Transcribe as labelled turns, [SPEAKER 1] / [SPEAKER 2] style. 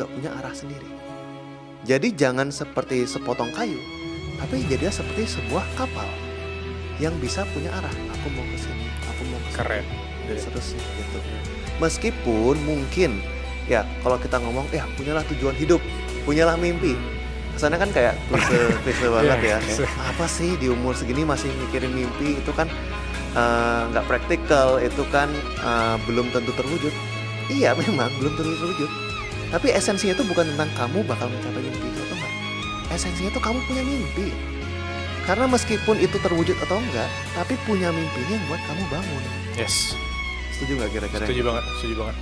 [SPEAKER 1] gak punya arah sendiri. Jadi jangan seperti sepotong kayu, tapi jadilah seperti sebuah kapal yang bisa punya arah. Aku mau ke sini, aku mau ke sini,
[SPEAKER 2] Keren.
[SPEAKER 1] dan seterusnya gitu. Meskipun mungkin ya kalau kita ngomong ya punyalah tujuan hidup, punyalah mimpi. Kesannya kan kayak klise banget ya. Apa sih di umur segini masih mikirin mimpi, itu kan nggak praktikal, itu kan belum tentu terwujud. Iya memang belum tentu terwujud. Tapi esensinya itu bukan tentang kamu bakal mencapai mimpi itu atau enggak. Esensinya itu kamu punya mimpi. Karena meskipun itu terwujud atau enggak, tapi punya mimpinya yang buat kamu bangun.
[SPEAKER 2] Yes.
[SPEAKER 1] Setuju nggak kira-kira?
[SPEAKER 2] Setuju banget.